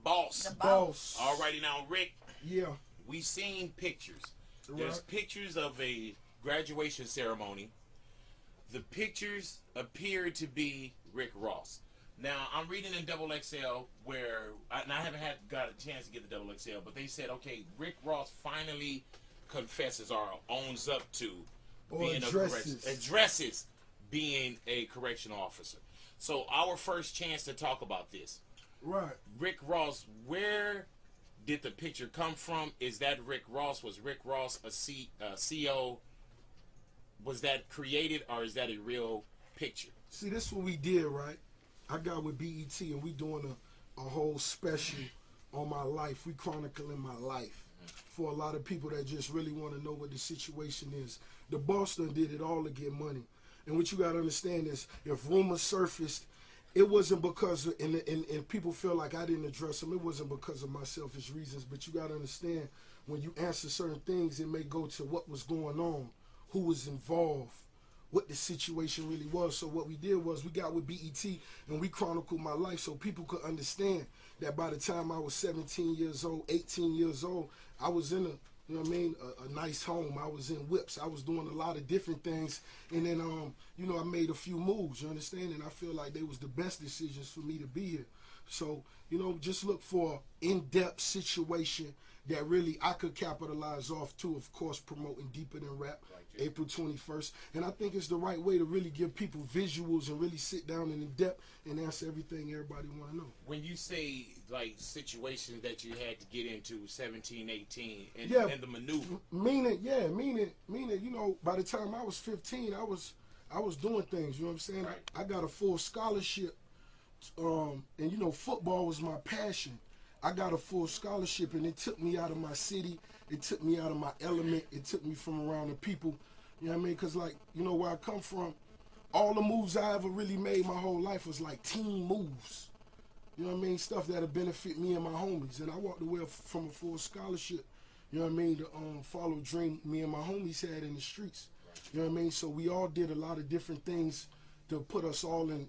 boss. The boss. Alrighty now, Rick. Yeah. We seen pictures. Right. There's pictures of a graduation ceremony. The pictures appear to be Rick Ross. Now, I'm reading in Double XL where, and I haven't got a chance to get the Double XL, but they said, okay, Rick Ross finally confesses or owns up to being addresses being a correctional officer. So our first chance to talk about this. Right. Rick Ross, where did the picture come from? Is that Rick Ross? Was Rick Ross a CO? Was that created, or is that a real picture? See, this is what we did, right? I got with BET, and we doing a whole special on my life. We chronicling my life for a lot of people that just really want to know what the situation is. The boss done did it all to get money. And what you got to understand is, if rumors surfaced, it wasn't because, and people feel like I didn't address them, it wasn't because of my selfish reasons, but you got to understand, when you answer certain things, it may go to what was going on, who was involved, what the situation really was. So what we did was we got with BET and we chronicled my life so people could understand that by the time I was 17 years old, 18 years old, I was in a nice home. I was in whips. I was doing a lot of different things. And then, I made a few moves, you understand? And I feel like they was the best decisions for me to be here. So, just look for in-depth situation that really I could capitalize off to, of course, promoting Deeper Than Rap, April 21st. And I think it's the right way to really give people visuals and really sit down in depth and answer everything everybody want to know. When you say, like, situations that you had to get into 17, 18, and the maneuver. Meaning, by the time I was 15, I was doing things, you know what I'm saying? Right. I got a full scholarship, and football was my passion. I got a full scholarship, and it took me out of my city. It took me out of my element. It took me from around the people. You know what I mean? Because, where I come from, all the moves I ever really made my whole life was like team moves. You know what I mean? Stuff that'll benefit me and my homies. And I walked away from a full scholarship, you know what I mean, to follow a dream me and my homies had in the streets. You know what I mean? So we all did a lot of different things to put us all in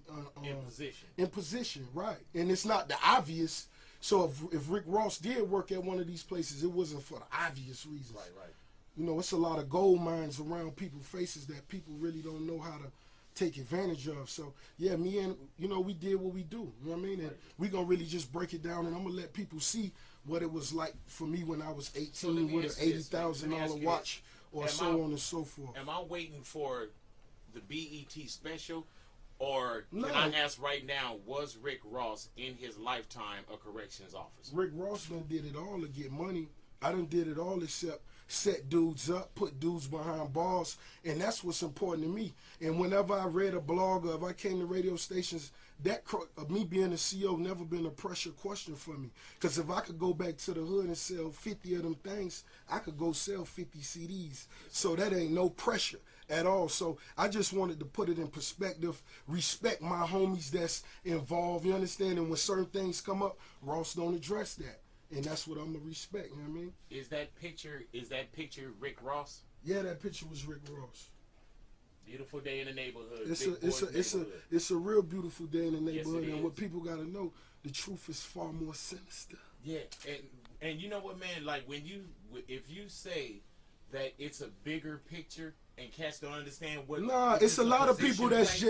position. In position, right. And it's not the obvious. So if Rick Ross did work at one of these places, it wasn't for the obvious reasons. Right. It's a lot of gold mines around people's faces that people really don't know how to take advantage of. So, yeah, me and, we did what we do. You know what I mean? And we're going to really just break it down, and I'm going to let people see what it was like for me when I was 18 with an $80,000 watch or so on and so forth. Am I waiting for the BET special? Or can I ask right now, was Rick Ross in his lifetime a corrections officer? Rick Ross done did it all to get money. I done did it all except set dudes up, put dudes behind bars, and that's what's important to me. And whenever I read a blog or if I came to radio stations, that me being a CEO never been a pressure question for me. Because if I could go back to the hood and sell 50 of them things, I could go sell 50 CDs. So that ain't no pressure at all. So I just wanted to put it in perspective, respect my homies that's involved, you understand? And when certain things come up, Ross don't address that. And that's what I'm going to respect, you know what I mean? Is that picture Rick Ross? Yeah, that picture was Rick Ross. Beautiful day in the neighborhood. It's a real beautiful day in the neighborhood, yes, and what people got to know, the truth is far more sinister. Yeah, and you know what, man? Like if you say that it's a bigger picture and cats don't understand what. Nah, it's a lot of people that's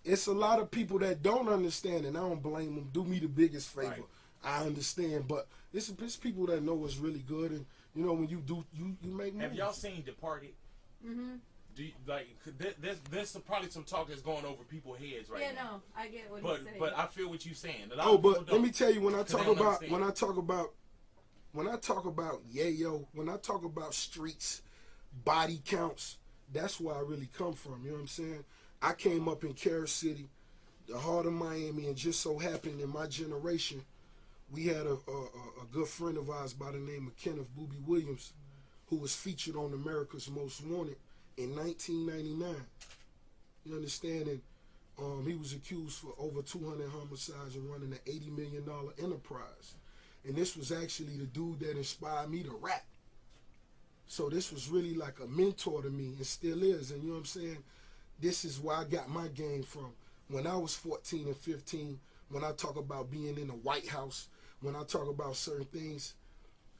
it's a lot of people that don't understand, and I don't blame them. Do me the biggest favor. Right. I understand, but it's people that know what's really good, and when you do, you make moves. Have y'all seen Departed? Mm-hmm. Do you, there's probably some talk that's going over people's heads right now. Yeah, no, I get what you're saying. But I feel what you're saying. Let me tell you, when I talk about yayo, when I talk about streets, body counts, that's where I really come from. You know what I'm saying? I came up in Carol City, the heart of Miami, and just so happened in my generation, we had a good friend of ours by the name of Kenneth Booby Williams, who was featured on America's Most Wanted in 1999. You understand? And he was accused for over 200 homicides and running an $80 million enterprise. And this was actually the dude that inspired me to rap. So this was really like a mentor to me, and still is. And you know what I'm saying? This is where I got my game from. When I was 14 and 15, when I talk about being in the White House, when I talk about certain things,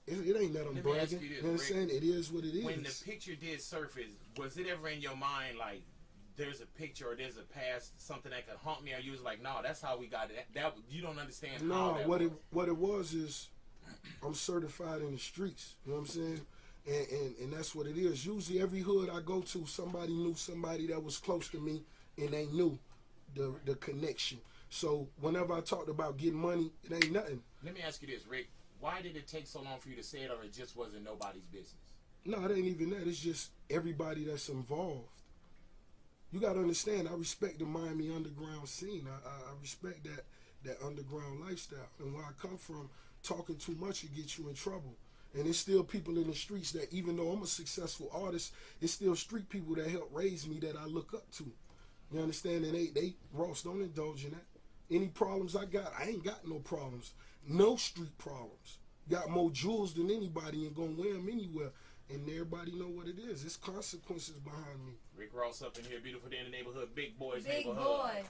it ain't that I'm Let me ask bragging. you this, You understand? It is what it is. When the picture did surface, was it ever in your mind like there's a picture or there's a past, something that could haunt me, or you was like, no, that's how we got it? That you don't understand how that what was. what it was is I'm certified in the streets. You know what I'm saying? And that's what it is. Usually every hood I go to, somebody knew somebody that was close to me, and they knew the connection. So whenever I talked about getting money, it ain't nothing. Let me ask you this, Rick. Why did it take so long for you to say it, or it just wasn't nobody's business? No, it ain't even that. It's just everybody that's involved. You got to understand, I respect the Miami underground scene. I respect that underground lifestyle. And where I come from, talking too much will get you in trouble. And there's still people in the streets that, even though I'm a successful artist, it's still street people that help raise me that I look up to. You understand? And they Ross, don't indulge in that. Any problems I got, I ain't got no problems. No street problems. Got more jewels than anybody and gonna wear them anywhere. And everybody know what it is. There's consequences behind me. Rick Ross up in here, beautiful day in the neighborhood, Big Boys Big neighborhood. boy.